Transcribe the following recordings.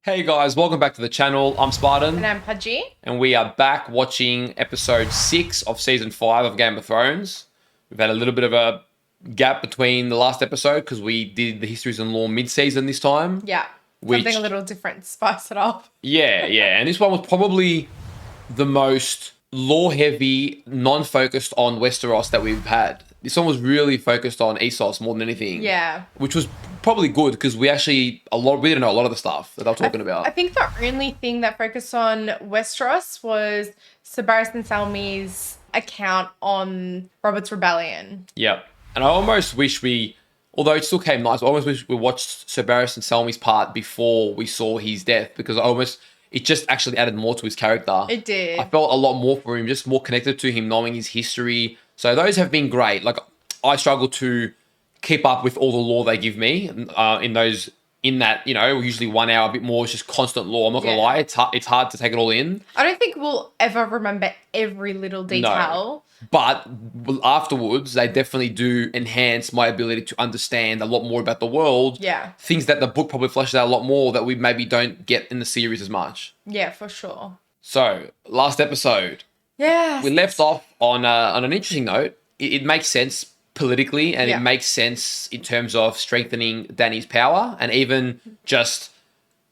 Hey guys, welcome back to the channel. I'm Spartan. And I'm Pudgy. And we are back watching episode 6 of season 5 of Game of Thrones. We've had a little bit of a gap between the last episode because we did the Histories and Law mid-season this time. Yeah. Something a little different, spice it up. Yeah. And this one was probably the most lore-heavy, non-focused on Westeros that we've had. This one was really focused on Essos more than anything. Yeah. Which was probably good because we didn't know a lot of the stuff that they were talking about. I think the only thing that focused on Westeros was Sabaris and Salmi's account on Robert's Rebellion. Yep. And I almost wish although it still came nice, I almost wish we watched Sabaris and Salmi's part before we saw his death because it just actually added more to his character. It did. I felt a lot more for him, just more connected to him, knowing his history. So those have been great. Like, I struggle to keep up with all the lore they give me in that, usually 1 hour, a bit more, it's just constant lore. I'm not going to lie, it's hard to take it all in. I don't think we'll ever remember every little detail. No. But afterwards, they definitely do enhance my ability to understand a lot more about the world. Yeah. Things that the book probably fleshes out a lot more that we maybe don't get in the series as much. Yeah, for sure. So, last episode. Yeah. We left off on an interesting note. It makes sense politically and Yeah. it makes sense in terms of strengthening Dany's power and even just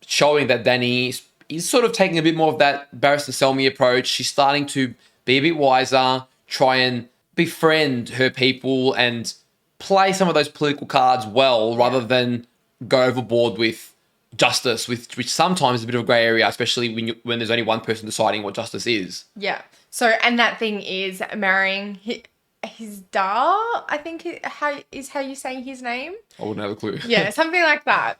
showing that Dany is sort of taking a bit more of that Barristan Selmy approach. She's starting to be a bit wiser, try and befriend her people and play some of those political cards well rather than go overboard with justice, which sometimes is a bit of a grey area, especially when there's only one person deciding what justice is. Yeah. So, and that thing is marrying his Dar, I think how you saying his name? I wouldn't have a clue. Yeah, something like that.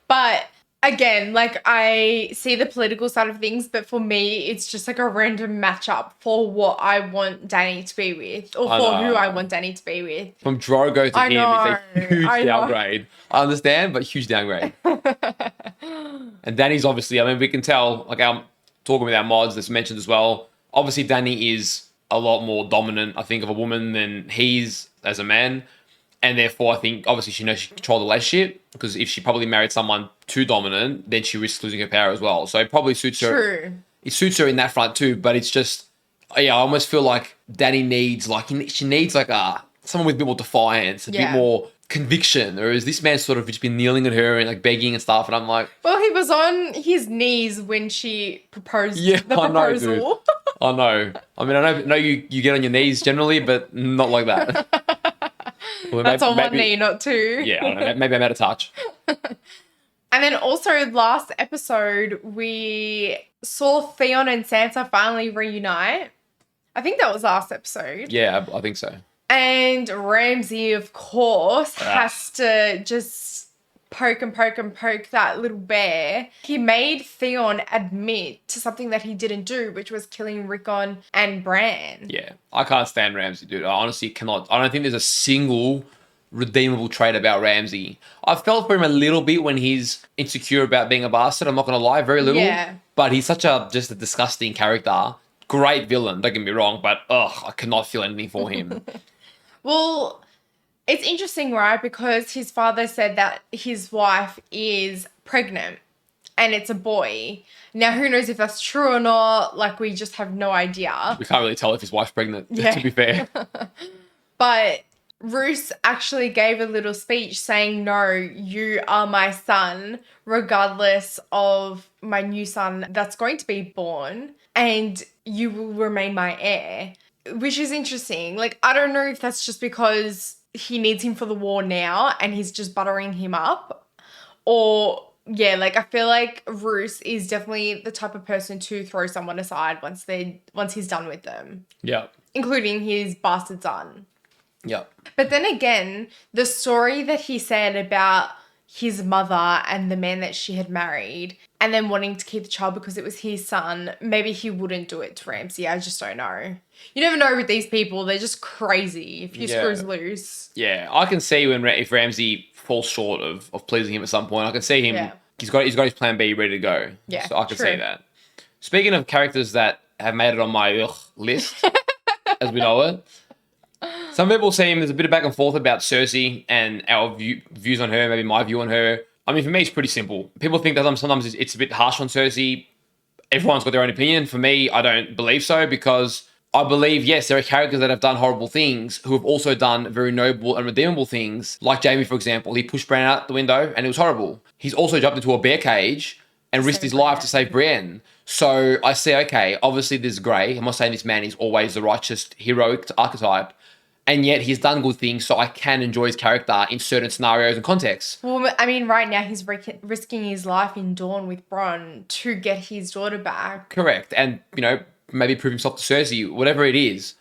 But again, like, I see the political side of things, but for me, it's just like a random matchup for what I want Dany to be with, or for who I want Dany to be with. From Drogo to him is a huge downgrade. I understand, but huge downgrade. And Dany's obviously, we can tell, like, I'm talking with our mods that's mentioned as well. Obviously, Dany is a lot more dominant, I think, of a woman than he's as a man. And therefore, I think, obviously, she knows she can control the relationship because if she probably married someone too dominant, then she risks losing her power as well. So it probably suits her. True. It suits her in that front too, but it's just, I almost feel like Dany needs, someone with a bit more defiance, a bit more conviction, whereas this man's sort of just been kneeling at her and like begging and stuff, and I'm like, well, he was on his knees when she proposed the proposal. I know. I know you get on your knees generally, but not like that. Well, that's on one knee, not two. Yeah, I don't know. Maybe I'm out of touch. And then also last episode, we saw Theon and Sansa finally reunite. I think that was last episode. Yeah, I think so. And Ramsay, of course, has to just poke that little bear. He made Theon admit to something that he didn't do, which was killing Rickon and Bran. Yeah, I can't stand Ramsay, dude. I honestly cannot. I don't think there's a single redeemable trait about Ramsay. I felt for him a little bit when he's insecure about being a bastard. I'm not going to lie, very little. Yeah. But he's just a disgusting character. Great villain, don't get me wrong, but I cannot feel anything for him. Well, it's interesting, right? Because his father said that his wife is pregnant and it's a boy. Now, who knows if that's true or not? Like, we just have no idea. We can't really tell if his wife's pregnant, to be fair. But Roose actually gave a little speech saying, no, you are my son, regardless of my new son that's going to be born, and you will remain my heir. Which is interesting. Like, I don't know if that's just because he needs him for the war now and he's just buttering him up. Or, yeah, like, I feel like Roose is definitely the type of person to throw someone aside once he's done with them. Yeah. Including his bastard son. Yeah. But then again, the story that he said about his mother and the man that she had married and then wanting to keep the child because it was his son, maybe he wouldn't do it to Ramsay. I just don't know. You never know with these people. They're just crazy. If you screws loose. Yeah, I can see if Ramsay falls short of pleasing him at some point. I can see him. Yeah. He's got his plan B ready to go. Yeah, so I can see that. Speaking of characters that have made it on my list, as we know it, some people seem there's a bit of back and forth about Cersei and our views on her, maybe my view on her. I mean, for me, it's pretty simple. People think that sometimes it's a bit harsh on Cersei. Everyone's got their own opinion. For me, I don't believe so because I believe, yes, there are characters that have done horrible things who have also done very noble and redeemable things. Like Jaime, for example, he pushed Bran out the window and it was horrible. He's also jumped into a bear cage and risked his life to save Brienne. So I say, okay, obviously there's grey. I'm not saying this man is always the righteous, heroic archetype. And yet he's done good things, so I can enjoy his character in certain scenarios and contexts. Well, I mean, right now he's risking his life in Dawn with Bronn to get his daughter back. Correct. And, maybe prove himself to Cersei, whatever it is.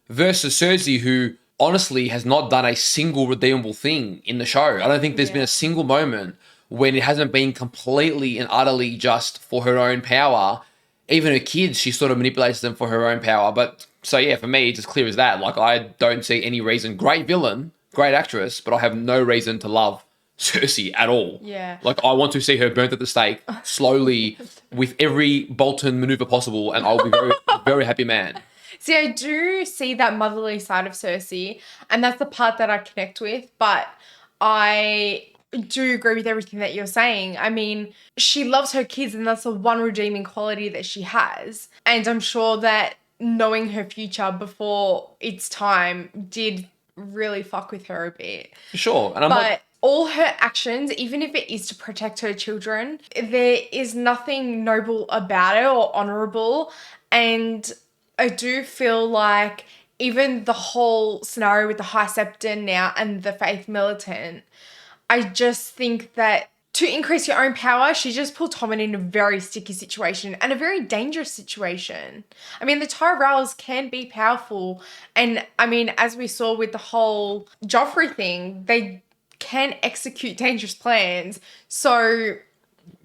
Versus Cersei, who honestly has not done a single redeemable thing in the show. I don't think there's been a single moment when it hasn't been completely and utterly just for her own power. Even her kids, she sort of manipulates them for her own power. But so yeah, for me, it's as clear as that. Like, I don't see any reason. Great villain, great actress, but I have no reason to love Cersei at all. Yeah. Like, I want to see her burnt at the stake slowly with every Bolton maneuver possible, and I'll be very, very happy man. See, I do see that motherly side of Cersei, and that's the part that I connect with, but I do agree with everything that you're saying. I mean, she loves her kids, and that's the one redeeming quality that she has. And I'm sure that knowing her future before it's time did really fuck with her a bit. For sure. And all her actions, even if it is to protect her children, there is nothing noble about it or honorable. And I do feel like even the whole scenario with the High Septon now and the Faith Militant, I just think that to increase your own power, she just put Tommen in a very sticky situation and a very dangerous situation. I mean, the Tyrells can be powerful. And I mean, as we saw with the whole Joffrey thing, they can execute dangerous plans. So,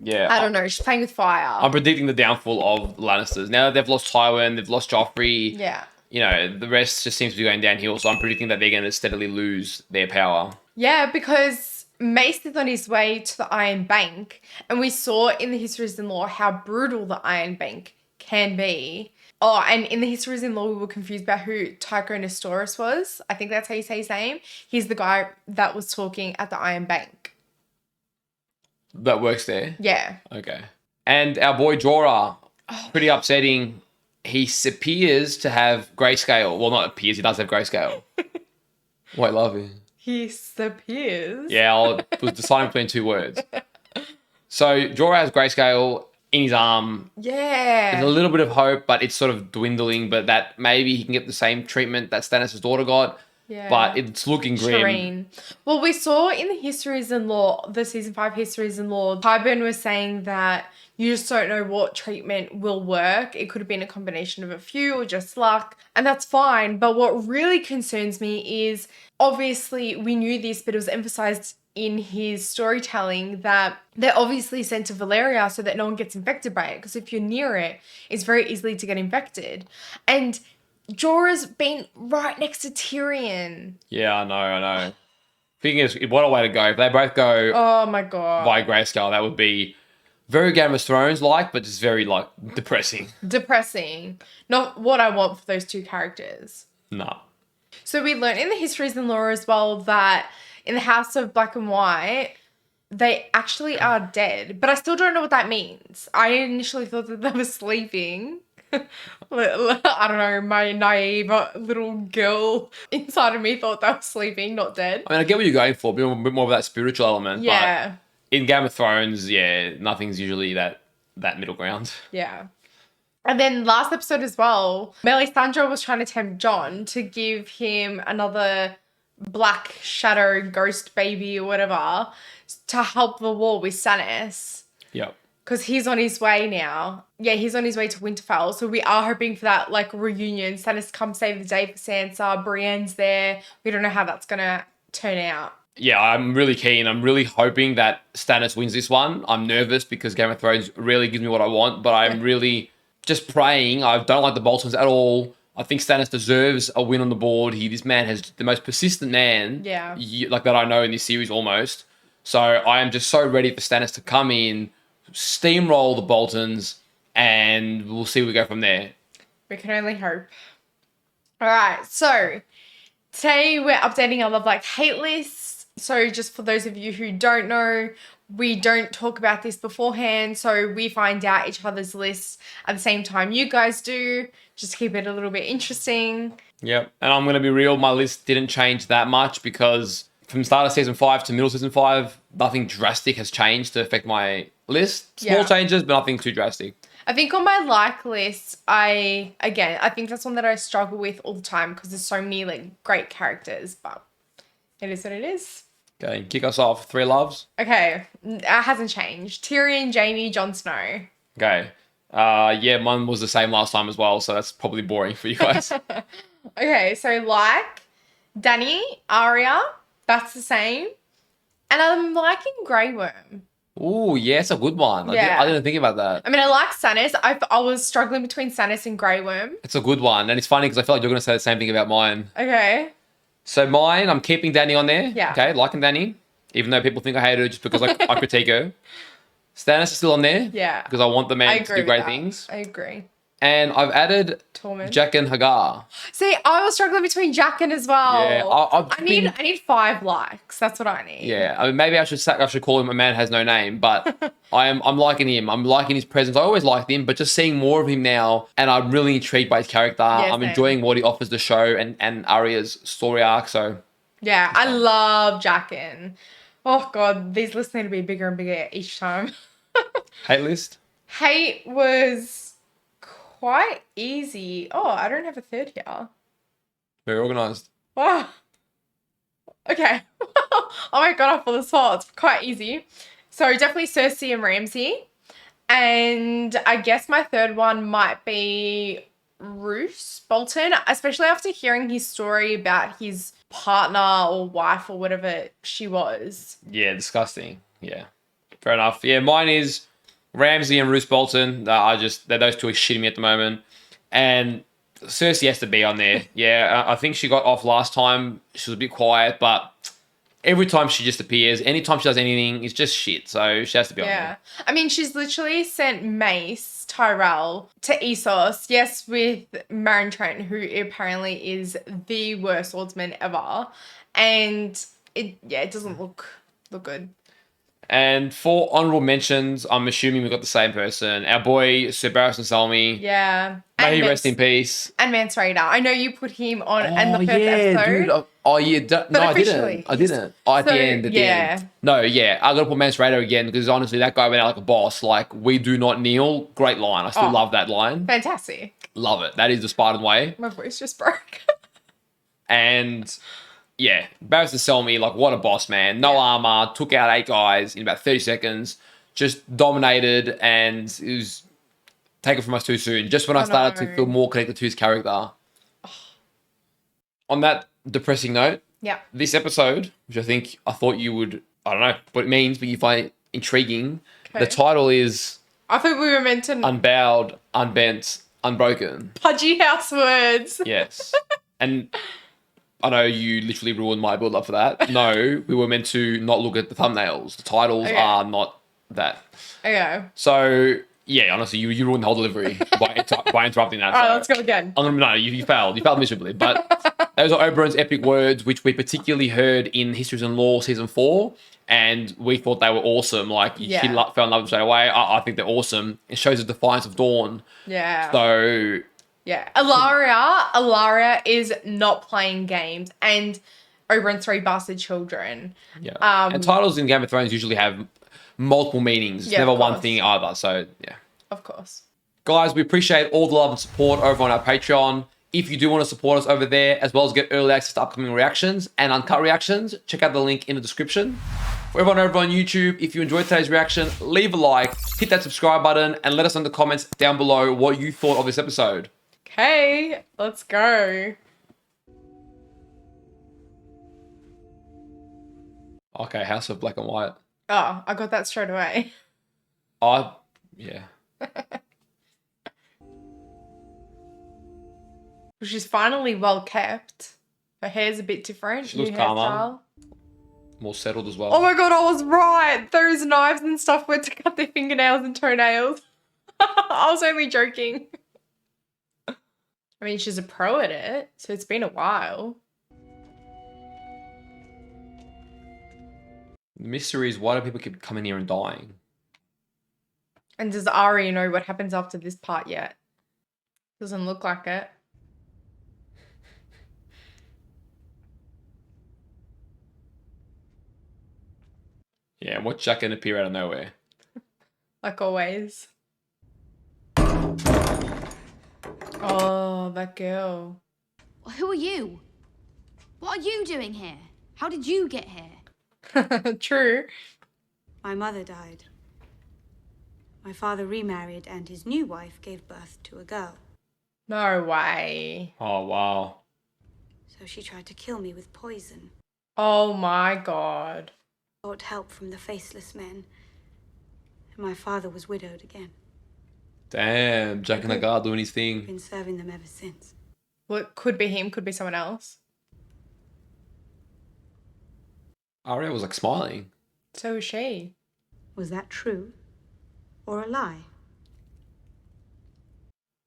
yeah, I don't know. She's playing with fire. I'm predicting the downfall of the Lannisters. Now that they've lost Tywin, they've lost Joffrey. Yeah. The rest just seems to be going downhill. So I'm predicting that they're going to steadily lose their power. Yeah, because Mace is on his way to the Iron Bank, and we saw in the Histories in Law how brutal the Iron Bank can be. Oh, and in the Histories in Law, we were confused about who Tycho Nestoris was. I think that's how you say his name. He's the guy that was talking at the Iron Bank. That works there? Yeah. Okay. And our boy Jorah, pretty upsetting. He appears to have grayscale. Well, not appears, he does have grayscale. Wait, love you. He appears. Yeah, I was deciding between two words. So Jorah has grayscale in his arm. Yeah. There's a little bit of hope, but it's sort of dwindling, but that maybe he can get the same treatment that Stannis' daughter got. Yeah. But it's looking grim. Shireen. Well, we saw in the Histories in Law, the season 5 Histories in Law, Tyburn was saying that you just don't know what treatment will work. It could have been a combination of a few or just luck, and that's fine. But what really concerns me is, obviously, we knew this, but it was emphasized in his storytelling that they're obviously sent to Valeria so that no one gets infected by it. Because if you're near it, it's very easily to get infected. And Jorah's been right next to Tyrion. Yeah, I know. Thing is, what a way to go. If they both go Oh my God. by grayscale, that would be very Game of Thrones-like, but just very, depressing. Depressing. Not what I want for those two characters. No. So we learned in the Histories and Law as well that in the House of Black and White, they actually are dead. But I still don't know what that means. I initially thought that they were sleeping. I don't know, my naive little girl inside of me thought they were sleeping, not dead. I mean, I get what you're going for, a bit more of that spiritual element. Yeah. But in Game of Thrones, yeah, nothing's usually that middle ground. Yeah. And then last episode as well, Melisandre was trying to tempt Jon to give him another black shadow ghost baby or whatever to help the war with Stannis. Yep. Because he's on his way now. Yeah, he's on his way to Winterfell. So we are hoping for that, reunion. Stannis come save the day for Sansa. Brienne's there. We don't know how that's going to turn out. Yeah, I'm really keen. I'm really hoping that Stannis wins this one. I'm nervous because Game of Thrones really gives me what I want, but I'm really just praying. I don't like the Boltons at all. I think Stannis deserves a win on the board. This man has the most persistent man that I know in this series almost. So I am just so ready for Stannis to come in, steamroll the Boltons, and we'll see where we go from there. We can only hope. All right, so today we're updating our Love Like Hate list. So just for those of you who don't know, we don't talk about this beforehand. So we find out each other's lists at the same time you guys do, just to keep it a little bit interesting. Yep. And I'm going to be real. My list didn't change that much because from start of season 5 to middle season 5, nothing drastic has changed to affect my list. Small changes, but nothing too drastic. I think on my like list, I think that's one that I struggle with all the time because there's so many like great characters, but it is what it is. Okay, kick us off. 3 loves. Okay, it hasn't changed. Tyrion, Jaime, Jon Snow. Okay. Yeah, mine was the same last time as well, so that's probably boring for you guys. Okay, so like Dany, Arya, that's the same. And I'm liking Grey Worm. Ooh, yeah, it's a good one. Yeah. I didn't think about that. I mean, I like Stannis. I was struggling between Stannis and Grey Worm. It's a good one. And it's funny because I feel like you're going to say the same thing about mine. Okay. So mine, I'm keeping Dany on there. Yeah. Okay, liking Dany. Even though people think I hate her just because I critique her. Stannis is still on there. Yeah. Because I want the man to do great things. I agree. And I've added Tormund. Jaqen Hagar. See, I was struggling between Jaqen as well. Yeah, I need 5 likes. That's what I need. Yeah, I mean, maybe I should call him a man has no name, but I'm liking him. I'm liking his presence. I always liked him, but just seeing more of him now, and I'm really intrigued by his character. Yeah, I'm same. enjoying what he offers the show and Arya's story arc. So yeah, I love Jaqen. Oh god, these lists need to be bigger and bigger each time. hate list. Hate was quite easy. Oh, I don't have a third here. Very organized. Wow. Okay. Oh my god, I feel the spot. It's quite easy. So definitely Cersei and Ramsay. And I guess my third one might be Roose Bolton, especially after hearing his story about his partner or wife or whatever she was. Yeah, disgusting. Yeah, fair enough. Yeah, mine is Ramsay and Roose Bolton. Those two are shitting me at the moment. And Cersei has to be on there. Yeah, I think she got off last time. She was a bit quiet, but every time she just appears, anytime she does anything, it's just shit. So she has to be on there. Yeah. I mean, she's literally sent Mace Tyrell to Essos, yes, with Meryn Trent, who apparently is the worst swordsman ever. And it doesn't look good. And for honorable mentions, I'm assuming we've got the same person. Our boy, Sir Barristan Selmy. Yeah. May he rest in peace. And Mance Raider. I know you put him on in the first episode. Dude. Oh, yeah. No, I didn't. At the end. No, yeah. I got to put Mance Raider again because honestly, that guy went out like a boss. Like, we do not kneel. Great line. I still love that line. Fantastic. Love it. That is the Spartan way. My voice just broke. And yeah, Barristan Selmy, like, what a boss, man. No armor, took out 8 guys in about 30 seconds, just dominated, and it was taken from us too soon. Just when I started to feel more connected to his character. On that depressing note, this episode, which I thought you would, I don't know what it means, but you find it intriguing. Okay. The title is... I thought we were meant to... Unbowed, Unbent, Unbroken. Pudgy house words. Yes. And... I know you literally ruined my build-up for that. No, we were meant to not look at the thumbnails. The titles are not that. Okay. So, yeah, honestly, you ruined the whole delivery by interrupting that. All right, let's go again. You failed. You failed miserably. But those are Oberyn's epic words, which we particularly heard in Histories and Law Season 4, and we thought they were awesome. Like, he fell in love with them straight away. I think they're awesome. It shows the defiance of Dawn. Yeah. So... yeah, Ilaria is not playing games, and Oberyn 3 bastard children. Yeah, and titles in Game of Thrones usually have multiple meanings. It's never one thing either. So yeah, of course, guys, we appreciate all the love and support over on our Patreon. If you do want to support us over there, as well as get early access to upcoming reactions and uncut reactions, check out the link in the description. For everyone over on YouTube, if you enjoyed today's reaction, leave a like, hit that subscribe button, and let us know in the comments down below what you thought of this episode. Okay, let's go. Okay, House of Black and White. Oh, I got that straight away. Yeah. She's finally well kept. Her hair's a bit different. She looks calmer. More settled as well. Oh my god, I was right. Those knives and stuff were to cut their fingernails and toenails. I was only joking. I mean, she's a pro at it, so it's been a while. The mystery is, why do people keep coming here and dying? And does Arya know what happens after this part yet? Doesn't look like it. Yeah, watch Jaqen appear out of nowhere. Like always. Oh, that girl. Who are you? What are you doing here? How did you get here? True. My mother died. My father remarried, and his new wife gave birth to a girl. No way. Oh, wow. So she tried to kill me with poison. Oh my god. Sought help from the faceless men. And my father was widowed again. Damn, Jaqen the guard doing his thing. Been serving them ever since. Well, it could be him, could be someone else. Arya was like smiling. So was she. Was that true? Or a lie?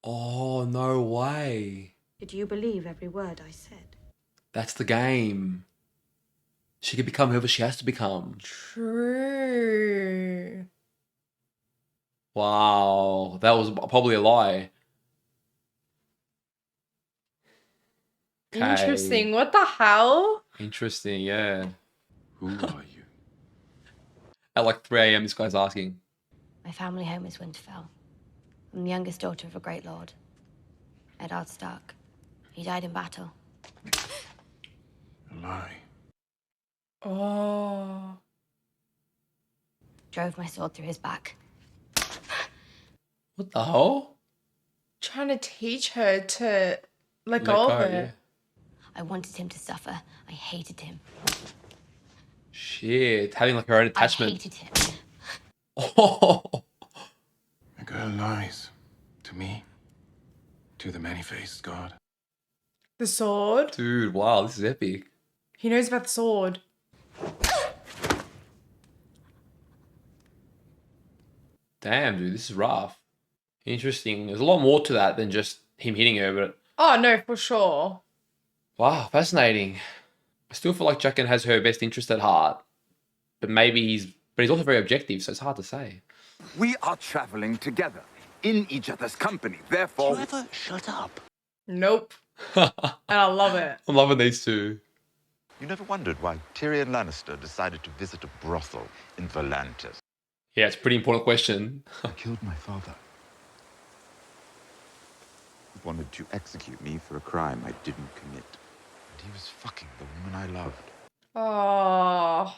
Oh, no way. Did you believe every word I said? That's the game. She could become whoever she has to become. True. Wow, that was probably a lie. Okay. Interesting. What the hell? Interesting, yeah. Who are you? At like 3 a.m. this guy's asking. My family home is Winterfell. I'm the youngest daughter of a great lord, Eddard Stark. He died in battle. A lie. Oh. Drove my sword through his back. What the hell? Trying to teach her to let go of it. yeah. I wanted him to suffer. I hated him. Shit, having like her own I attachment. hated him. Oh, A girl lies. To me. To the many-faced god. The sword. dude, wow, this is epic. He knows about the sword. Damn, dude, this is rough. Interesting. There's a lot more to that than just him hitting her, but Oh, no, for sure. wow, fascinating. I still feel like Jaqen has her best interest at heart, but he's also very objective, so it's hard to say. We are traveling together, in each other's company. Therefore, Do you ever shut up? Nope. And I love it. I'm loving these two. You never wondered why Tyrion Lannister decided to visit a brothel in Volantis? Yeah, it's a pretty important question. I killed my father. He wanted to execute me for a crime I didn't commit. And he was fucking the woman I loved. Oh.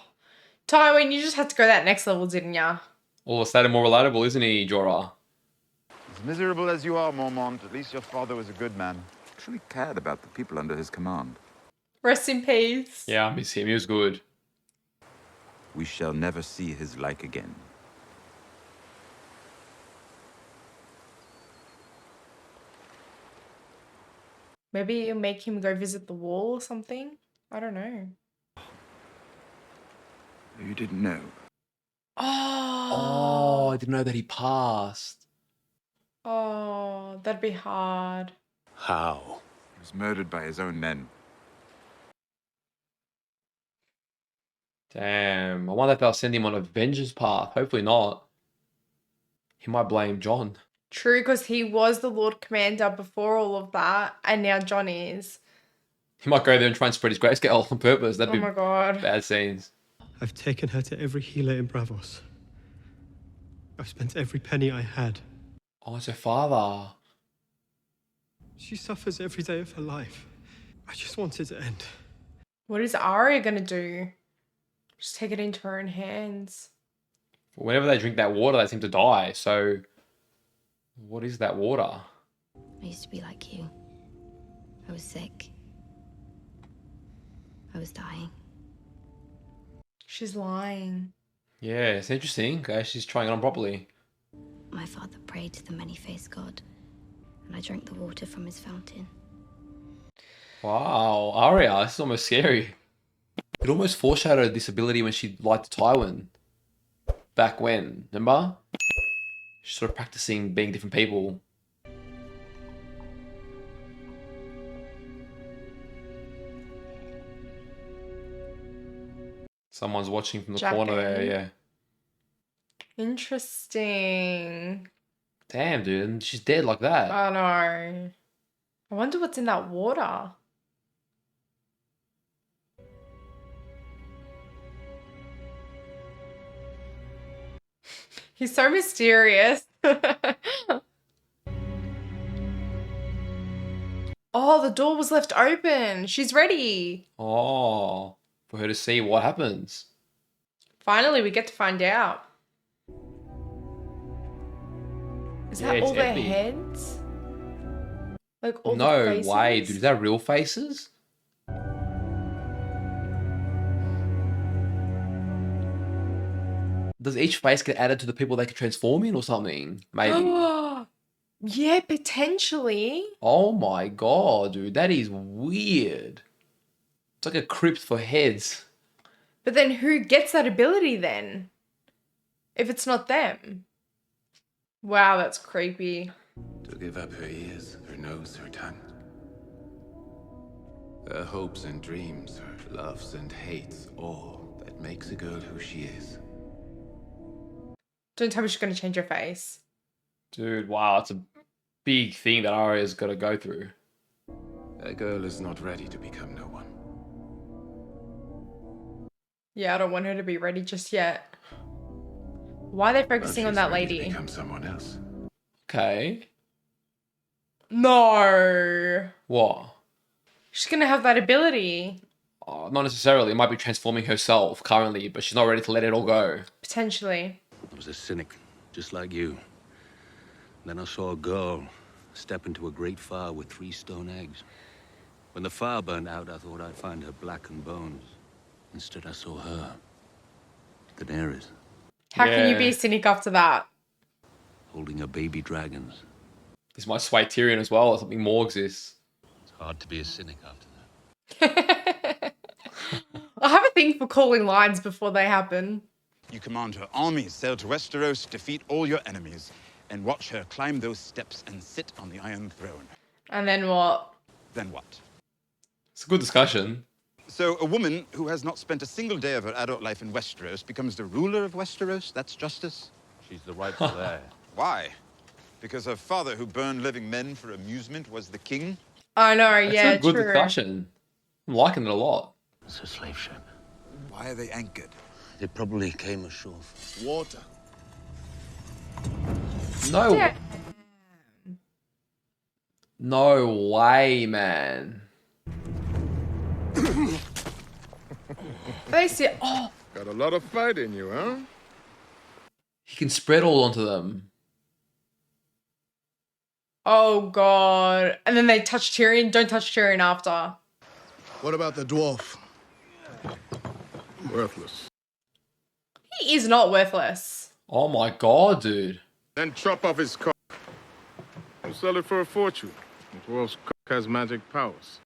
Tywin, you just had to go that next level, didn't ya? All of a sudden more relatable, isn't he, Jorah? As miserable as you are, Mormont, at least your father was a good man. actually cared about the people under his command. Rest in peace. Yeah, I miss him. He was good. We shall never see his like again. Maybe it'll make him go visit the wall or something. I don't know. You didn't know. Oh, Oh. I didn't know that he passed. Oh, that'd be hard. How? He was murdered by his own men. Damn. I wonder if they'll send him on a vengeance path. Hopefully not. He might blame John. True, because he was the Lord Commander before all of that, and now John is. He might go there and try and spread his grayscale on purpose. That'd Oh be my god. bad scenes. I've taken her to every healer in Bravos. I've spent every penny I had. Oh, it's her father. She suffers every day of her life. I just want it to end. What is Arya gonna do? Just take it into her own hands. Whenever they drink that water, they seem to die. So, what is that water? I used to be like you. I was sick. I was dying. She's lying. Yeah, it's interesting. Okay, she's trying it on properly. My father prayed to the many-faced god, and I drank the water from his fountain. Wow, Arya, this is almost scary. It almost foreshadowed this ability when she lied to Tywin. Back when, remember? She's sort of practicing being different people. Someone's watching from the Jack corner there, in. yeah. Interesting. Damn, dude, and she's dead like that. I know. I wonder what's in that water. He's so mysterious. Oh, the door was left open. She's ready. Oh, for her to see what happens. Finally, we get to find out. Is Yeah, that it's all their epic. heads? Like all the No faces? way, dude. Is that real faces? Does each face get added to the people they can transform in or something? Maybe. Yeah, potentially. Oh my god, dude. That is weird. It's like a crypt for heads. But then who gets that ability then? If it's not them. Wow, that's creepy. To give up her ears, her nose, her tongue. Her hopes and dreams, her loves and hates, all that makes a girl who she is. Don't tell me she's going to change her face. Dude, wow. It's a big thing that Arya's got to go through. A girl is not ready to become no one. Yeah, I don't want her to be ready just yet. Why are they focusing on that She's ready to lady? become someone else. Okay. No. What? She's going to have that ability. Not necessarily. It might be transforming herself currently, but she's not ready to let it all go. Potentially. I was a cynic, just like you. Then I saw a girl step into a great fire with 3 stone eggs. When the fire burned out, I thought I'd find her blackened bones. Instead, I saw her. Daenerys, How can you Yeah. be a cynic after that? holding a baby dragons. This might sway Tyrion as well, or something more exists. It's hard to be a cynic after that. I have a thing for calling lines before they happen. You command her armies sail to Westeros, defeat all your enemies, and watch her climb those steps and sit on the Iron Throne. And then what? Then what? It's a good discussion. So a woman who has not spent a single day of her adult life in Westeros becomes the ruler of Westeros? That's justice? She's the rightful heir. Why? Because her father, who burned living men for amusement, was the king? I know, It's yeah, a good true. discussion. I'm liking it a lot. It's a slave ship. Why are they anchored? They probably came ashore. Water. No. Yeah. No way, man. They see, oh, Got a lot of fight in you, huh? He can spread all onto them. oh God. And then they touch Tyrion. Don't touch Tyrion after. What about the dwarf? Worthless. He is not worthless. Oh my god, dude. Then chop off his cock. We'll sell it for a fortune. The dwarf's cock has magic powers.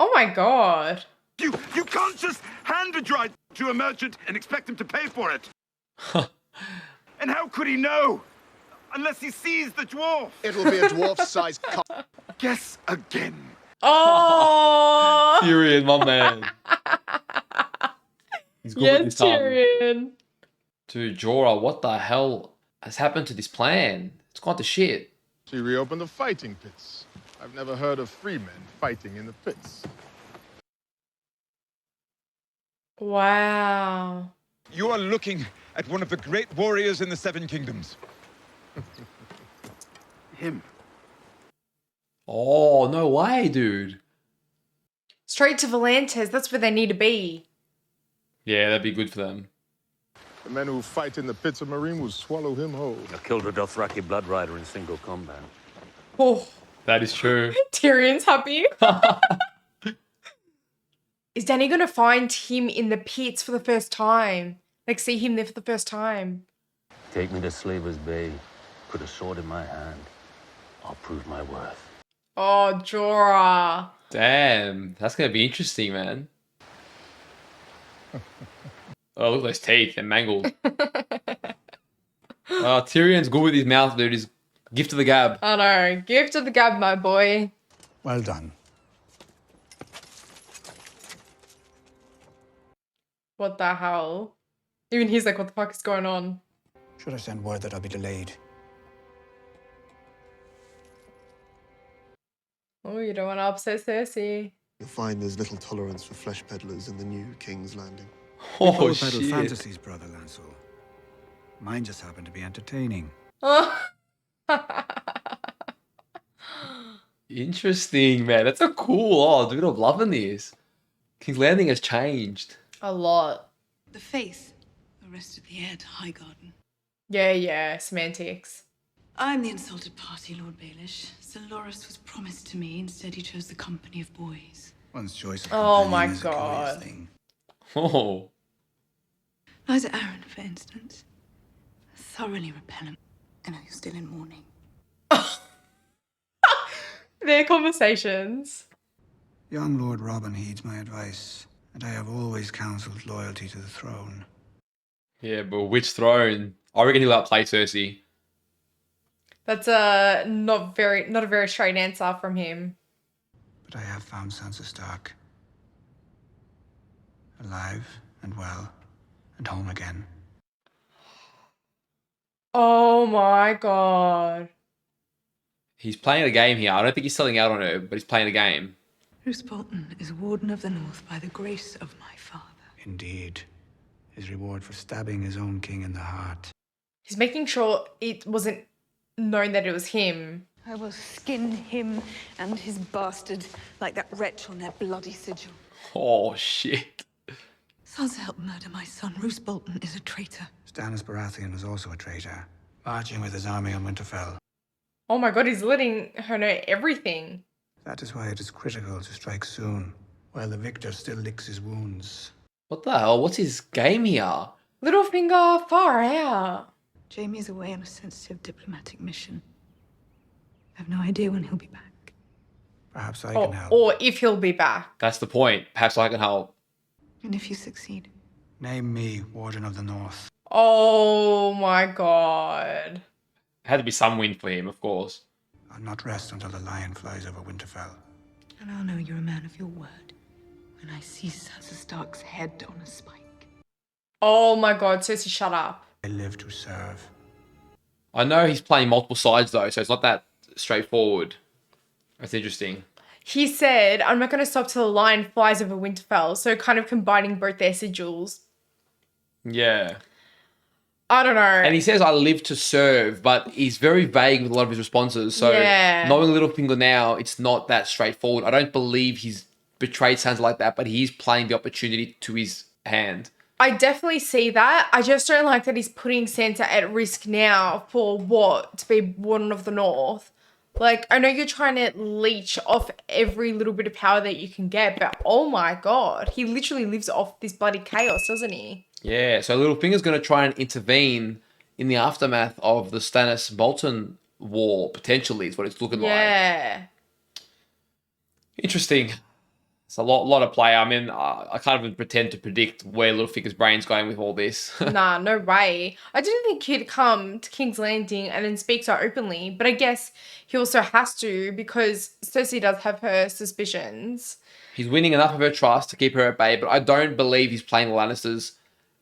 Oh my God. You can't just hand a droid to a merchant and expect him to pay for it. And how could he know? Unless he sees the dwarf. It'll be a dwarf-sized cock. Guess again. Oh, Tyrion, my man. He's good with yes, his tongue. Tyrion. Dude, Jorah, what the hell has happened to this plan? It's gone to shit. She reopened the fighting pits. I've never heard of free men fighting in the pits. Wow. You are looking at one of the great warriors in the Seven Kingdoms. Him. Oh, no way, dude. Straight to Volantes. That's where they need to be. Yeah, that'd be good for them. The men who fight in the pits of Marine will swallow him whole. I killed a Dothraki blood rider in single combat. Oh, That is true. Tyrion's happy. Is Dany going to find him in the pits for the first time? Like, see him there for the first time? Take me to Slaver's Bay. Put a sword in my hand. I'll prove my worth. Oh, Jorah. Damn, that's gonna be interesting, man. Oh, look at those teeth, they're mangled. Tyrion's good with his mouth, dude. He's gift of the gab. I know. Gift of the gab, my boy. Well done. What the hell? Even he's like, what the fuck is going on? Should I send word that I'll be delayed? Oh, you don't want to upset Cersei. You'll find there's little tolerance for flesh peddlers in the new King's Landing. We both peddle fantasies, Brother Lancel. Mine just happened to be entertaining. Oh. Interesting, man. That's a cool. Oh, dude, I'm loving this. King's Landing has changed. A lot. The faith arrested the heir to Highgarden. Yeah, semantics. I'm the insulted party, Lord Baelish. Sir Loras was promised to me. Instead, he chose the company of boys. One's choice of Oh companion my is a curious god. thing. Oh. Liza Aaron, for instance. Thoroughly repellent. I know you're still in mourning. Their conversations. Young Lord Robin heeds my advice, and I have always counselled loyalty to the throne. Yeah, but which throne? I reckon he'll outplay Cersei. That's not a very straight answer from him. But I have found Sansa Stark. Alive and well and home again. Oh my god. He's playing a game here. I don't think he's selling out on her, but he's playing a game. Roose Bolton is Warden of the North by the grace of my father. Indeed. His reward for stabbing his own king in the heart. He's making sure it wasn't known that it was him. I will skin him and his bastard like that wretch on their bloody sigil. Oh, shit. Sansa helped murder my son. Roose Bolton is a traitor. Stannis Baratheon was also a traitor, marching with his army on Winterfell. Oh my god, he's letting her know everything. That is why it is critical to strike soon, while the victor still licks his wounds. What the hell? What's his game here? Littlefinger, far out. Jamie is away on a sensitive diplomatic mission. I have no idea when he'll be back. Perhaps I can help. Or if he'll be back. That's the point. Perhaps I can help. And if you succeed? Name me Warden of the North. Oh my god. Had to be some win for him, of course. I'll not rest until the lion flies over Winterfell. And I'll know you're a man of your word when I see Sansa Stark's head on a spike. Oh my god, Cersei, shut up. I live to serve. I know he's playing multiple sides, though, so it's not that straightforward. That's interesting. He said, I'm not going to stop till the lion flies over Winterfell. So kind of combining both their sigils. Yeah. I don't know. And he says, I live to serve, but he's very vague with a lot of his responses. So knowing Littlefinger now, it's not that straightforward. I don't believe he's betrayed Sansa like that, but he's playing the opportunity to his hand. I definitely see that. I just don't like that he's putting Sansa at risk now for what? To be Warden of the North. Like, I know you're trying to leech off every little bit of power that you can get, but oh my god, he literally lives off this bloody chaos, doesn't he? Yeah, so Littlefinger's going to try and intervene in the aftermath of the Stannis Bolton war, potentially, is what it's looking like. Yeah. Interesting. It's a lot of play. I mean, I can't even pretend to predict where Littlefinger's brain's going with all this. Nah, no way. I didn't think he'd come to King's Landing and then speak so openly, but I guess he also has to because Cersei does have her suspicions. He's winning enough of her trust to keep her at bay, but I don't believe he's playing the Lannisters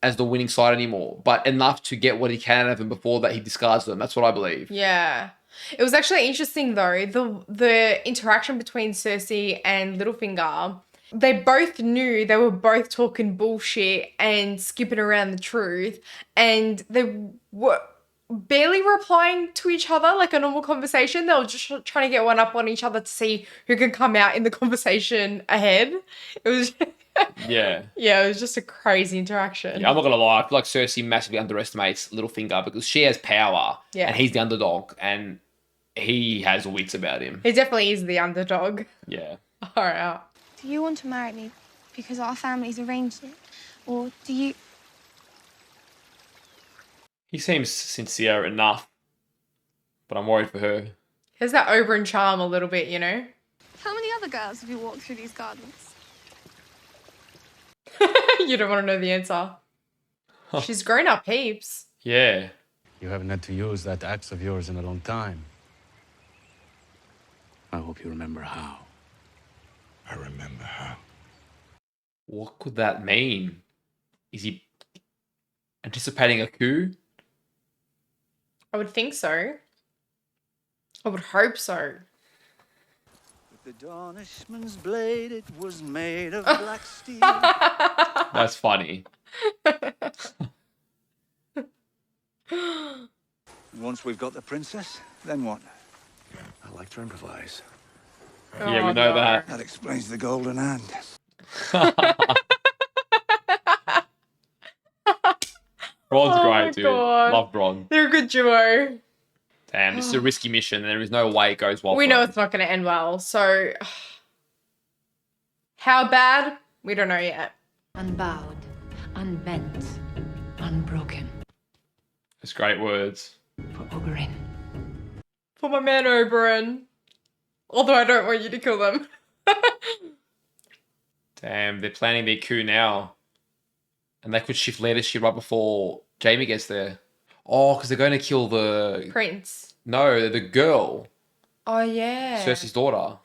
as the winning side anymore, but enough to get what he can out of them before that he discards them. That's what I believe. Yeah. It was actually interesting though, the interaction between Cersei and Littlefinger. They both knew they were both talking bullshit and skipping around the truth, and they were barely replying to each other like a normal conversation. They were just trying to get one up on each other to see who can come out in the conversation ahead. It was Yeah. Yeah, it was just a crazy interaction. Yeah, I'm not going to lie. I feel like Cersei massively underestimates Littlefinger because she has power Yeah. and he's the underdog and he has wits about him. He definitely is the underdog. Yeah. All right. Do you want to marry me because our families arranged it? Or do you... He seems sincere enough, but I'm worried for her. He has that Oberyn charm a little bit, you know? How many other girls have you walked through these gardens? You don't want to know the answer. She's grown up heaps. Yeah. You haven't had to use that axe of yours in a long time. I hope you remember how. I remember how. What could that mean? Is he anticipating a coup? I would think so. I would hope so. The Dornishman's blade, it was made of black steel. That's funny. Once we've got the princess, then what? I like to improvise. Yeah, we know that. That explains the golden hand. Bron's Oh great, my dude. God. Love Bron. They're a good duo. Damn, this is a risky mission, and there is no way it goes well. We for know him. it's not going to end well, so how bad? We don't know yet. Unbowed, unbent, unbroken. It's great words. For Oberyn. For my man Oberyn. Although I don't want you to kill them. Damn, they're planning their coup now. And they could shift leadership right before Jaime gets there. Oh, because they're going to kill the... Prince. No, the girl. Oh, yeah. Cersei's daughter.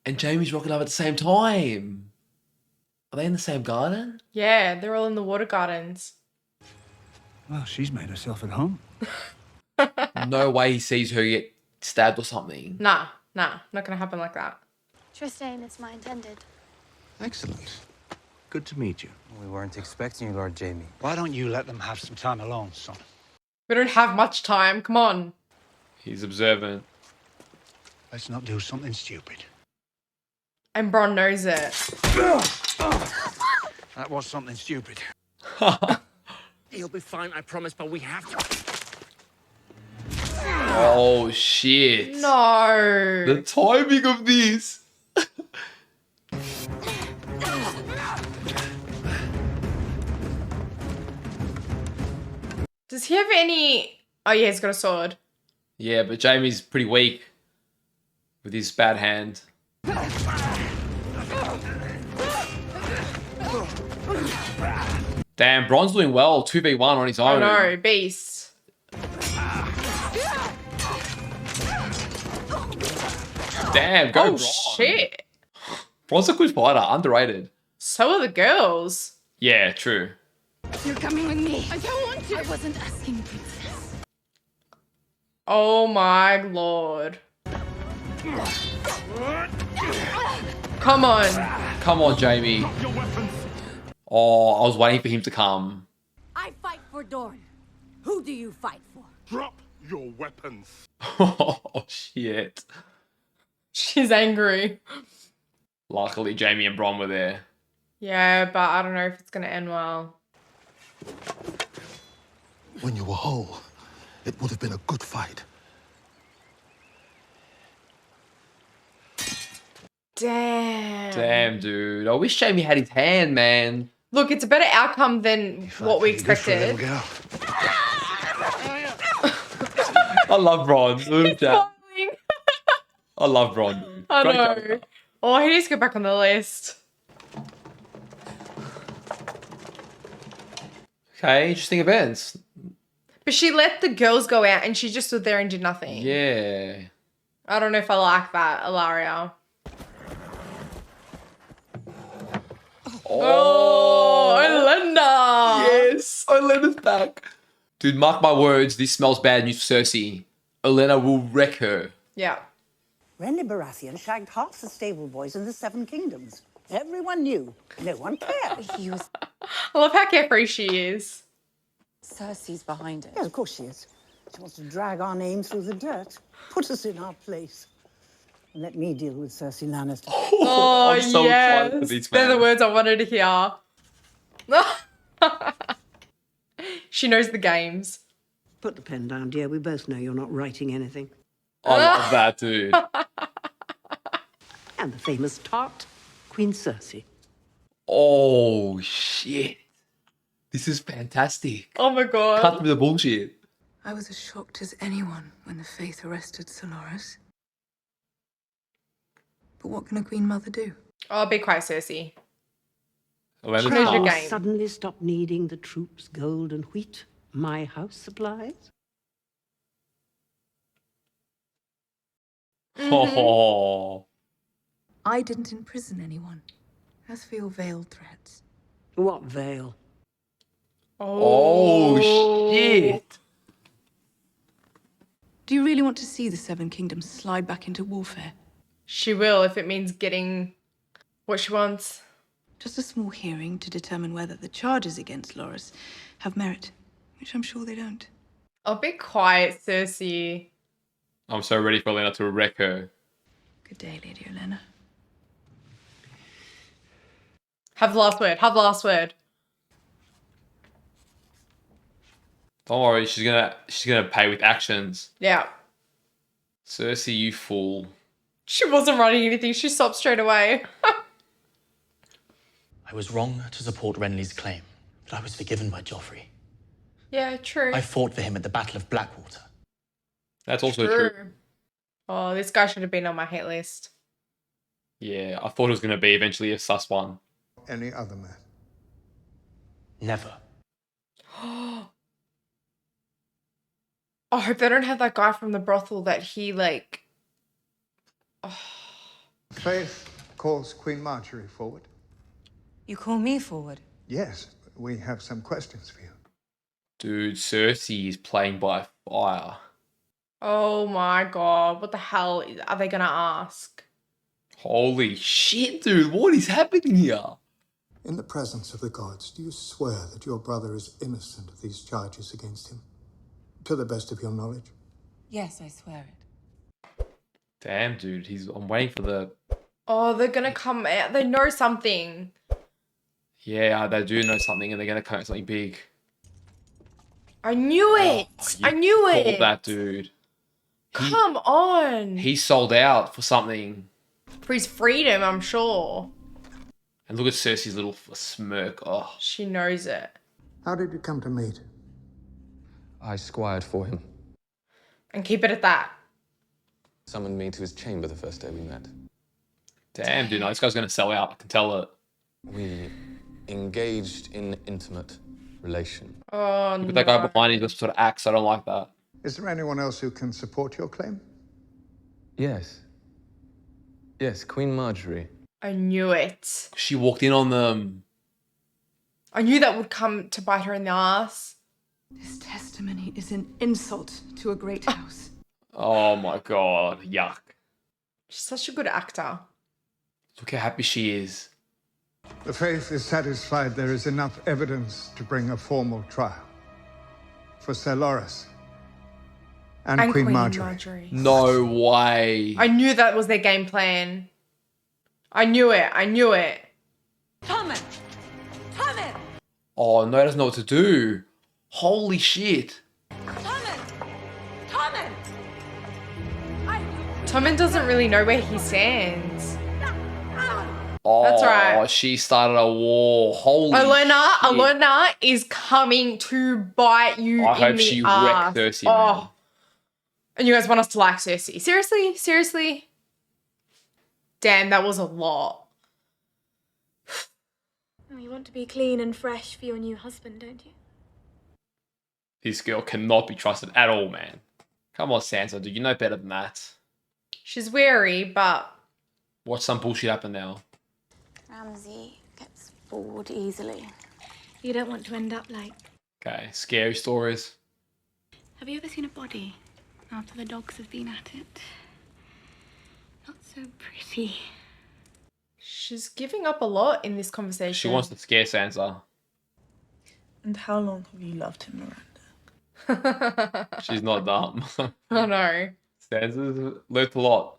And Jaime's rocking up at the same time. Are they in the same garden? Yeah, they're all in the water gardens. Well, she's made herself at home. No way he sees her get stabbed or something. Nah, not going to happen like that. Trystane is my intended. Excellent. Good to meet you. We weren't expecting you, Lord Jaime. Why don't you let them have some time alone, son? We don't have much time. Come on. He's observant. Let's not do something stupid. And Bron knows it. That was something stupid. He'll be fine, I promise, but we have to. Oh, shit. No. The timing of this. Does he have any... Oh, yeah, he's got a sword. Yeah, but Jaime's pretty weak with his bad hand. Damn, Bron's doing well. 2v1 on his own. Oh, no. Beast. Damn, go Oh, Bron. shit. Bron's a good fighter. Underrated. So are the girls. Yeah, true. You're coming with me. I don't want to. I wasn't asking, princess. Oh, my lord. Come on. Come on, Jaime. Oh, I was waiting for him to come. I fight for Dorne. Who do you fight for? Drop your weapons. Oh, shit. She's angry. Luckily, Jaime and Bron were there. Yeah, but I don't know if it's going to end well. When you were whole, it would have been a good fight. Damn. Damn, dude. I wish Jaime had his hand, man. Look, it's a better outcome than what we expected. I love Bron. Little chat. I love Bron. I Great know. character. Oh, he needs to go back on the list. Okay, interesting events. But she let the girls go out and she just stood there and did nothing. Yeah. I don't know if I like that, Ilaria. Oh, Olenna! Yes, Olenna's back. Dude, mark my words, this smells bad news for Cersei. Olenna will wreck her. Yeah. Renly Baratheon shagged half the stable boys in the Seven Kingdoms. Everyone knew. No one cared. I love how carefree she is. Cersei's behind it. Yes, of course she is. She wants to drag our name through the dirt. Put us in our place. And let me deal with Cersei Lannister. Oh, I'm so excited for yes. this, They're the man. words I wanted to hear. She knows the games. Put the pen down, dear. We both know you're not writing anything. I love that, dude. And the famous tart, Queen Cersei. Oh, shit. This is fantastic. Oh my god. Cut through the bullshit. I was as shocked as anyone when the Faith arrested Solaris. But what can a Queen Mother do? Oh, be quiet, Cersei. Olenna's She knows your tough. game. Suddenly stop needing the troops' gold and wheat, my house supplies. Oh. I didn't imprison anyone. As for your veiled threats, What veil? Oh, shit. Do you really want to see the Seven Kingdoms slide back into warfare? She will if it means getting what she wants. Just a small hearing to determine whether the charges against Loras have merit, which I'm sure they don't. Oh, be quiet, Cersei. I'm so ready for Lena to wreck her. Good day, Lady Olenna. Have the last word. Have the last word. Don't worry, she's gonna pay with actions. Yeah. Cersei, you fool. She wasn't writing anything. She stopped straight away. I was wrong to support Renly's claim, but I was forgiven by Joffrey. Yeah, true. I fought for him at the Battle of Blackwater. That's also true. Oh, this guy should have been on my hate list. Yeah, I thought it was gonna be eventually a sus one. Any other man? Never. I hope they don't have that guy from the brothel that he, like... Oh. Faith calls Queen Marjorie forward. You call me forward? Yes, we have some questions for you. Dude, Cersei is playing by fire. Oh my god. What the hell are they going to ask? Holy shit, dude. What is happening here? In the presence of the gods, do you swear that your brother is innocent of these charges against him? To the best of your knowledge? Yes, I swear it. Damn, dude. I'm waiting for the... Oh, they're going to come out. They know something. Yeah, they do know something and they're going to come out with something big. I knew it. I knew it. Called that, dude. Come on. He sold out for something. For his freedom, I'm sure. And look at Cersei's little smirk. Oh. She knows it. How did you come to meet? I squired for him. And keep it at that. Summoned me to his chamber the first day we met. Damn, dude. No, this guy's going to sell out. I can tell it. We engaged in intimate relation. Oh, look at that guy behind you. This sort of axe. I don't like that. Is there anyone else who can support your claim? Yes. Yes, Queen Marjorie. I knew it. She walked in on them. I knew that would come to bite her in the ass. This testimony is an insult to a great house. Oh my god. Yuck. She's such a good actor. Look how happy she is. The Faith is satisfied there is enough evidence to bring a formal trial. For Sir Loras. And Queen Marjorie. No way. I knew that was their game plan. I knew it. I knew it. Tommen! Tommen! Oh, no, he doesn't know what to do. Holy shit. Tommen! Tommen! Tommen doesn't really know where he stands. Oh, That's right. She started a war. Holy Olenna is coming to bite you I in hope the she ass. wrecked Cersei, Oh. man. And you guys want us to like Cersei? Seriously? Seriously? Damn, that was a lot. Oh, you want to be clean and fresh for your new husband, don't you? This girl cannot be trusted at all, man. Come on, Sansa, dude. You know better than that. She's wary, but... Watch some bullshit happen now. Ramsay gets bored easily. You don't want to end up like... Okay, scary stories. Have you ever seen a body after the dogs have been at it? Not so pretty. She's giving up a lot in this conversation. She wants to scare Sansa. And how long have you loved him, Miranda? She's not dumb. I know. Sansa's learned a lot.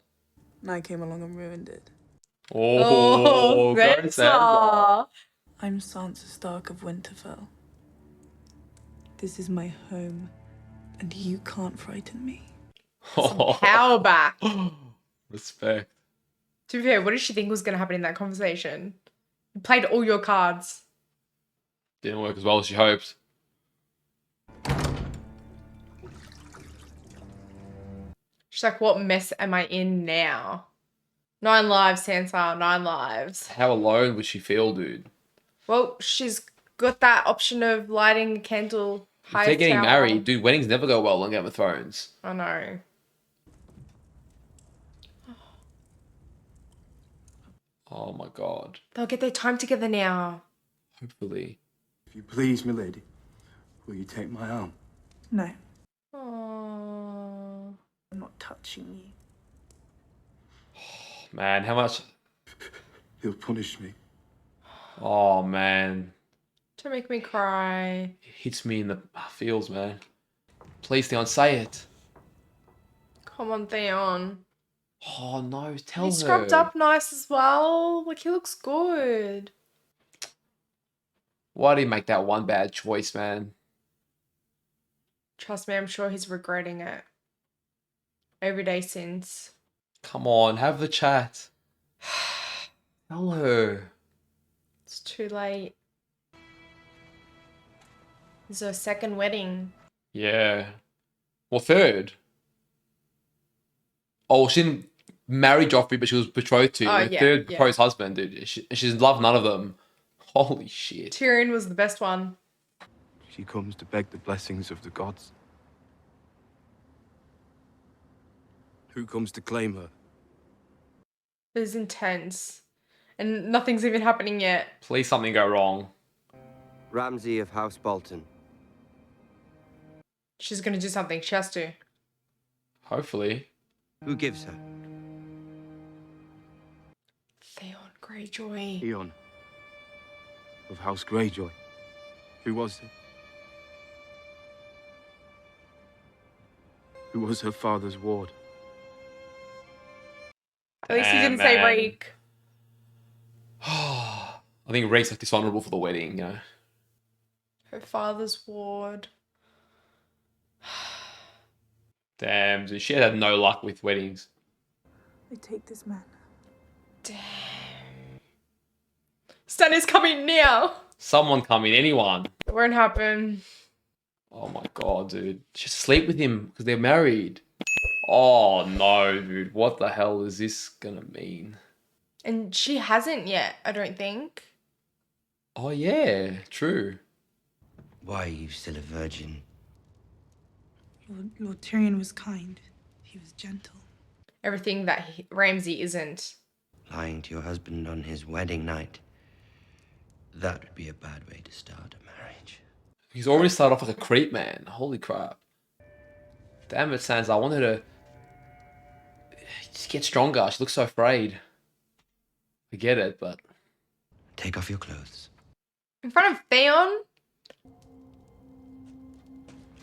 And I came along and ruined it. Oh, go Sansa. I'm Sansa Stark of Winterfell. This is my home, and you can't frighten me. Power back. Respect. To be fair, what did she think was going to happen in that conversation? You played all your cards. Didn't work as well as she hoped. She's like, what mess am I in now? 9 lives, Sansa, 9 lives. How alone would she feel, dude? Well, she's got that option of lighting a candle high If they're getting tower. married, dude, weddings never go well on Game of Thrones. I know. Oh my god. They'll get their time together now. Hopefully. If you please, milady, Will you take my arm? No, Oh. I'm not touching you. Man, how much? He'll punish me. Oh, man. Don't make me cry. It hits me in the feels, man. Please, Theon, say it. Come on, Theon. Oh, no, tell He's her. scrubbed up nice as well. Like, he looks good. Why did he make that one bad choice, man? Trust me, I'm sure he's regretting it. Every day since. Come on, have the chat. Tell her. It's too late. It's her second wedding. Yeah. Well, third. Oh, she didn't marry Joffrey, but she was betrothed to. Oh, Her yeah, third yeah. betrothed husband, dude. She's loved none of them. Holy shit. Tyrion was the best one. She comes to beg the blessings of the gods. Who comes to claim her? It was intense. And nothing's even happening yet. Please something go wrong. Ramsay of House Bolton. She's gonna do something. She has to. Hopefully. Who gives her? Theon Greyjoy. Theon of House Greyjoy. Who was it? Who was her father's ward? At least he didn't say man. Reek. I think Reek's like dishonorable for the wedding, you know. Her father's ward. Damn, dude, she had no luck with weddings. I take this man. Damn. Stannis coming now. Someone come in, anyone. It won't happen. Oh my god, dude. Just sleep with him because they're married. Oh no, dude. What the hell is this gonna mean? And she hasn't yet, I don't think. Oh yeah, true. Why are you still a virgin? Lord Tyrion was kind. He was gentle. Everything that Ramsay isn't. Lying to your husband on his wedding night. That would be a bad way to start a marriage. He's already started off like a creep, man. Holy crap. Damn it, Sansa. I want her to just get stronger. She looks so afraid. I get it, but... Take off your clothes. In front of Theon?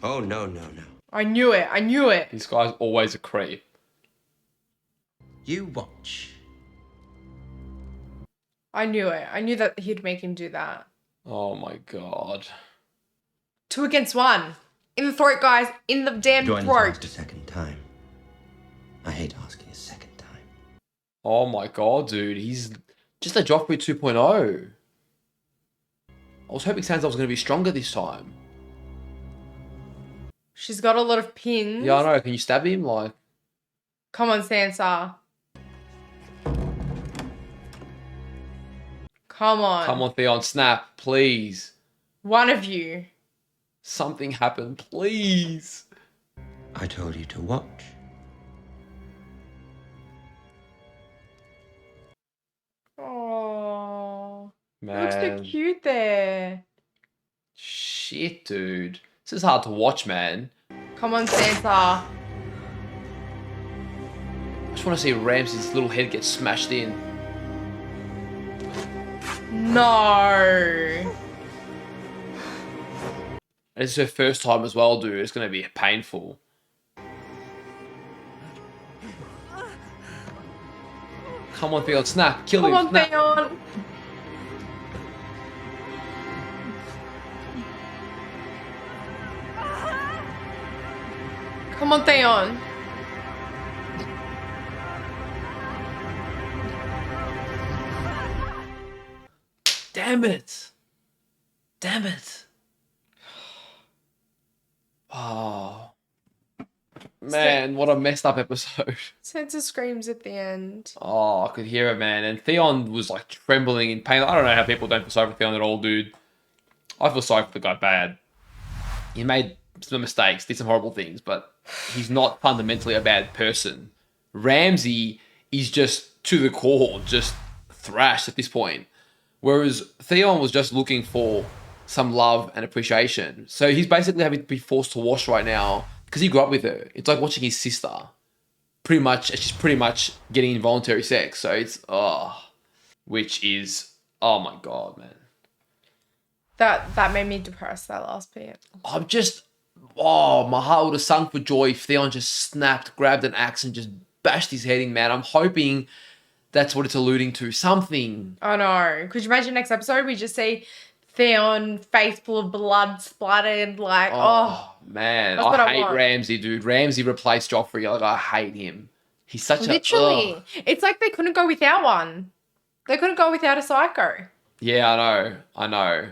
Oh, no, no, no. I knew it. I knew it. This guy's always a creep. You watch. I knew it. I knew that he'd make him do that. Oh my god. 2 against 1. In the throat, guys. In the damn Do I need to throat. ask a second time? I hate asking a second time. Oh my god, dude. He's just a Joffrey 2.0. I was hoping Sansa was going to be stronger this time. She's got a lot of pins. Yeah, I know. Can you stab him? Like, Come on, Sansa. Come on. come on, Theon. Snap, please. One of you. Something happened, please. I told you to watch. Oh. Man. Looks so cute there. Shit, dude. This is hard to watch, man. Come on, Sansa. I just want to see Ramsay's little head get smashed in. No. And it's her first time as well, dude. It's going to be painful. Come on, Theon. Snap. Kill Come him. on, Snap. Theon. Come on, Theon. Damn it. Damn it. Oh. Man, what a messed up episode. Sansa screams at the end. Oh, I could hear it, man. And Theon was like trembling in pain. I don't know how people don't feel sorry for Theon at all, dude. I feel sorry for the guy bad. He made some mistakes, did some horrible things, but he's not fundamentally a bad person. Ramsay is just to the core, just thrashed at this point. Whereas Theon was just looking for some love and appreciation. So he's basically having to be forced to wash right now because he grew up with her. It's like watching his sister. Pretty much, she's pretty much getting involuntary sex. So it's, which is, oh my God, man. That made me depressed, that last bit. I'm just, my heart would have sunk for joy if Theon just snapped, grabbed an axe and just bashed his head in, man. I'm hoping that's what it's alluding to. Something. Oh no. Could you imagine next episode we just see Theon, face full of blood splattered, like, Man, that's what I hate want. Ramsay, dude. Ramsay replaced Joffrey. Like, I hate him. He's such Literally. It's like they couldn't go without one. They couldn't go without a psycho. Yeah, I know.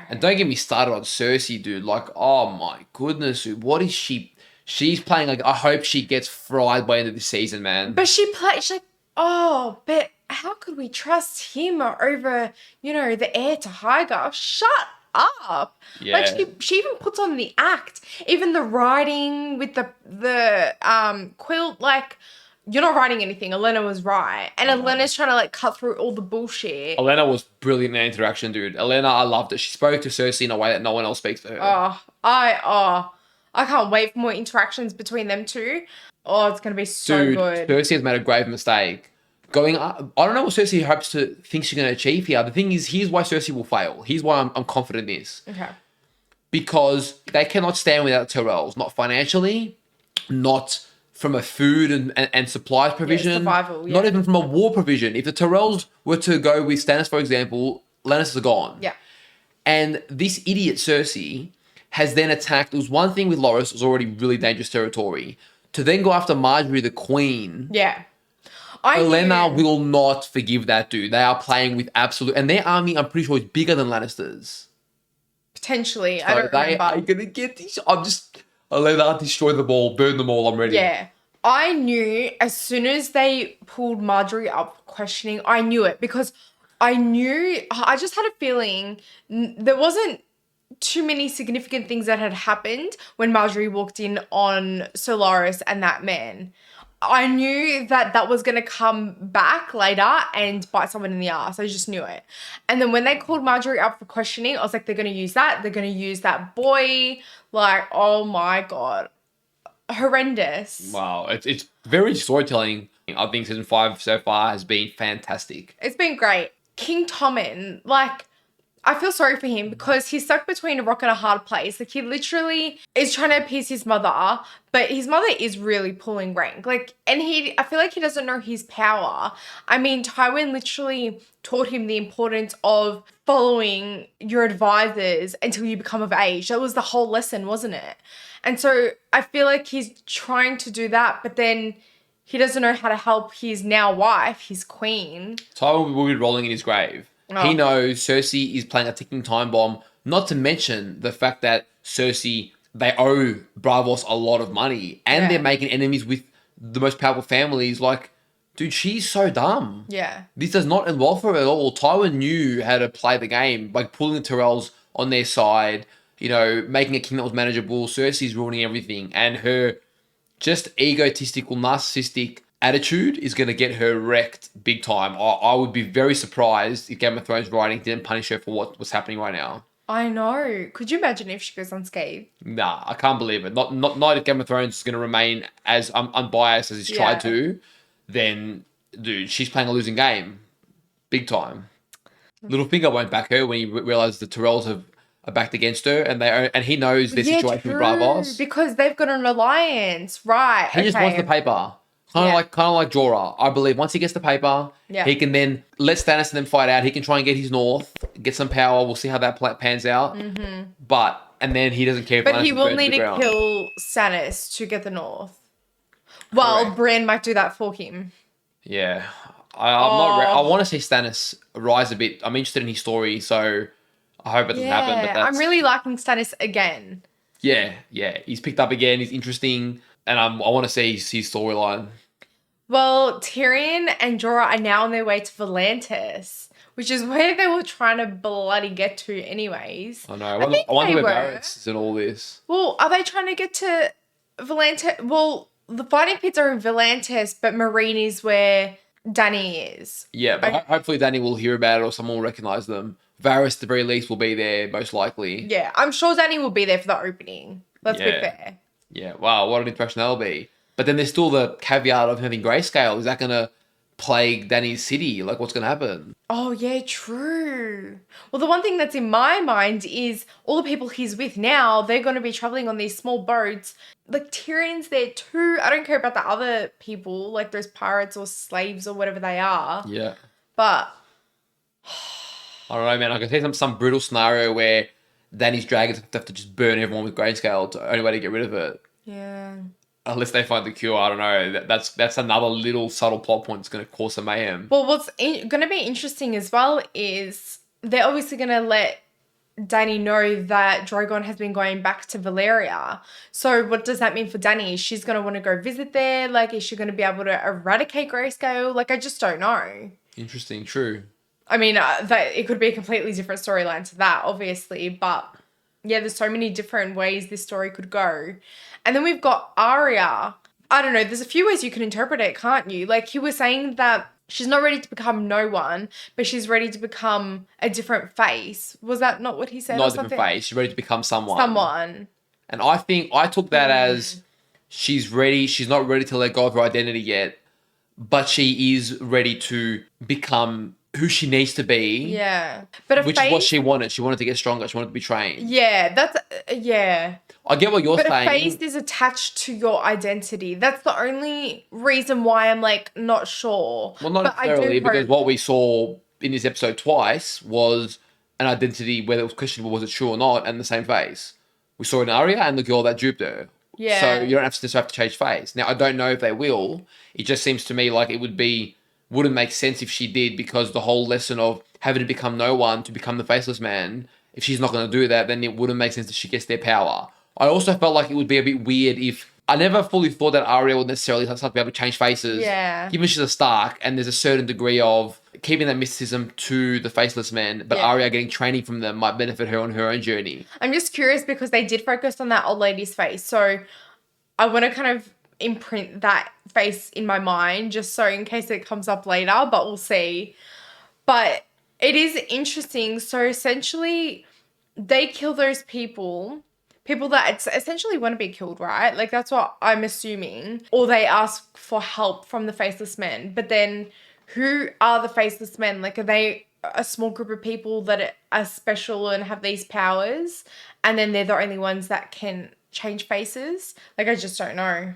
And don't get me started on Cersei, dude. Like, oh my goodness, dude. What is she? She's playing like, I hope she gets fried by the end of this season, man. But she's like, but how could we trust him over, the heir to Highgarth? Shut up. Yeah. Like, she even puts on the act. Even the writing with the quilt, like, you're not writing anything. Elena was right. And Elena's trying to, like, cut through all the bullshit. Elena was brilliant in that interaction, dude. Elena, I loved it. She spoke to Cersei in a way that no one else speaks to her. I can't wait for more interactions between them two. Oh, it's going to be so good. Cersei has made a grave mistake. Going up, I don't know what Cersei thinks she's going to achieve here. The thing is, here's why Cersei will fail. Here's why I'm confident in this. Okay. Because they cannot stand without Tyrells. Not financially, not from a food and supplies provision. Survival, Not even from a war provision. If the Tyrells were to go with Stannis, for example, Lannisters are gone. Yeah. And this idiot Cersei has then attacked. It was one thing with Loras, it was already really dangerous territory. To then go after Marjorie, the queen. Yeah. Olenna will not forgive that, dude. They are playing with absolute... And their army, I'm pretty sure, is bigger than Lannisters. Potentially. So I don't they remember. are going to get these... Olenna, destroy them all. Burn them all. I'm ready. Yeah. I knew as soon as they pulled Marjorie up for questioning, I knew it because I just had a feeling there wasn't too many significant things that had happened when Marjorie walked in on Solaris and that man. I knew that was going to come back later and bite someone in the ass. I just knew it. And then when they called Marjorie up for questioning, I was like, they're going to use that. They're going to use that boy. Like, oh my God. Horrendous. Wow. It's very storytelling. I think season 5 so far has been fantastic. It's been great. King Tommen, like, I feel sorry for him because he's stuck between a rock and a hard place. Like, he literally is trying to appease his mother, but his mother is really pulling rank. Like, and I feel like he doesn't know his power. I mean, Tywin literally taught him the importance of following your advisors until you become of age. That was the whole lesson, wasn't it? And so I feel like he's trying to do that, but then he doesn't know how to help his now wife, his queen. Tywin will be rolling in his grave. Oh. He knows Cersei is playing a ticking time bomb, not to mention the fact that Cersei, they owe Braavos a lot of money and they're making enemies with the most powerful families. Like, dude, she's so dumb. Yeah. This does not end well for her at all. Tywin knew how to play the game, like pulling the Tyrells on their side, making a king that was manageable. Cersei's ruining everything. And her just egotistical, narcissistic attitude is going to get her wrecked big time. I would be very surprised if Game of Thrones writing didn't punish her for what's happening right now. I know. Could you imagine if she goes unscathed? Nah, I can't believe it. Not if Game of Thrones is going to remain as unbiased as it's tried to. Then, dude, she's playing a losing game. Big time. Littlefinger won't back her when he realizes the Tyrells are backed against her and he knows their situation with Braavos. Because they've got an alliance. Right. He just wants the paper. Kind of like Jorah. I believe once he gets the paper, he can then let Stannis and them fight out. He can try and get his north, get some power. We'll see how that pans out. Mm-hmm. And then he doesn't care. But he will need to kill Stannis to get the north. Well, Bran might do that for him. Yeah. I want to see Stannis rise a bit. I'm interested in his story, so I hope it doesn't happen. But I'm really liking Stannis again. Yeah. He's picked up again. He's interesting. And I want to see his storyline. Well, Tyrion and Jorah are now on their way to Volantis, which is where they were trying to bloody get to anyways. I know. I wonder where Barrett's is in all this. Well, are they trying to get to Volantis? Well, the fighting pits are in Volantis, but Marine is where Dany is. Yeah, but hopefully Dany will hear about it or someone will recognize them. Varys, at the very least, will be there, most likely. Yeah, I'm sure Danny will be there for the opening. Let's be Yeah. fair. Yeah, wow, what an impression that'll be. But then there's still the caveat of having grayscale. Is that going to plague Danny's city? Like, what's going to happen? Oh, yeah, true. Well, the one thing that's in my mind is all the people he's with now, they're going to be traveling on these small boats. Like, Tyrion's there too. I don't care about the other people, like those pirates or slaves or whatever they are. Yeah. But I don't know, man. I can see some brutal scenario where Danny's dragons have to just burn everyone with grayscale. The only way to get rid of it. yeah. Unless they find the cure, I don't know. That's another little subtle plot point that's going to cause some mayhem. Well, what's going to be interesting as well is they're obviously going to let Dany know that Drogon has been going back to Valyria. So what does that mean for Dany? She's going to want to go visit there? Like, is she going to be able to eradicate grayscale? Like, I just don't know. Interesting, true. I mean, it could be a completely different storyline to that, obviously. But, yeah, there's so many different ways this story could go. And then we've got Arya. I don't know. There's a few ways you can interpret it, can't you? Like, he was saying that she's not ready to become no one, but she's ready to become a different face. Was that not what he said? Not a different face. She's ready to become someone. Someone. And I think I took that as she's ready. She's not ready to let go of her identity yet, but she is ready to become who she needs to be. Yeah. But which is what she wanted. She wanted to get stronger. She wanted to be trained. Yeah, that's... yeah. I get what you're saying. But a face is attached to your identity. That's the only reason why I'm, like, not sure. Well, not But I do necessarily, because hope- what we saw in this episode twice was an identity, whether it was questionable, was it true or not, and the same face. We saw in Arya and the girl that duped her. Yeah. So you don't necessarily have to change face. Now, I don't know if they will. It just seems to me like it wouldn't make sense if she did, because the whole lesson of having to become no one to become the faceless man, if she's not going to do that, then it wouldn't make sense that she gets their power. I also felt like it would be a bit weird if... I never fully thought that Arya would necessarily start to be able to change faces. Yeah. Given she's a Stark, and there's a certain degree of keeping that mysticism to the faceless men, but Yeah. Arya getting training from them might benefit her on her own journey. I'm just curious because they did focus on that old lady's face. So I want to kind of imprint that face in my mind just so in case it comes up later, but we'll see. But it is interesting. So essentially, they kill those people that essentially want to be killed, right? Like, that's what I'm assuming. Or they ask for help from the faceless men. But then who are the faceless men? Like, are they a small group of people that are special and have these powers? And then they're the only ones that can change faces? Like, I just don't know.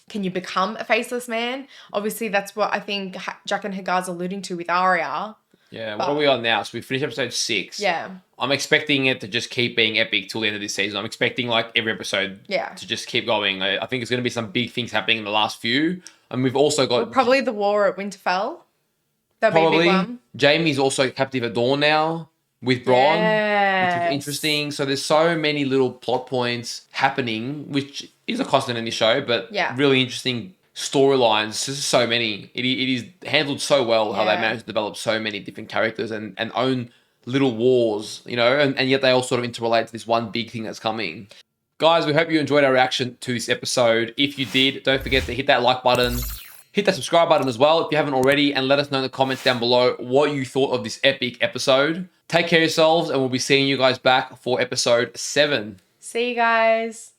Can you become a faceless man? Obviously, that's what I think Jack and Hagar's alluding to with Arya. Yeah, what are we on now? So we finished episode 6. Yeah. I'm expecting it to just keep being epic till the end of this season. I'm expecting like every episode to just keep going. I think there's going to be some big things happening in the last few. And we've also got... Probably the war at Winterfell. That'll be a big one. Jaime's also captive at Dawn now with Bronn, which is interesting. So there's so many little plot points happening, which is a constant in this show, but really interesting storylines. There's so many. It is handled so well how they managed to develop so many different characters and own little wars, you know, and yet they all sort of interrelate to this one big thing that's coming. Guys, we hope you enjoyed our reaction to this episode. If you did, don't forget to hit that like button, hit that subscribe button as well if you haven't already, and let us know in the comments down below what you thought of this epic episode. Take care of yourselves, and we'll be seeing you guys back for episode 7. See you guys.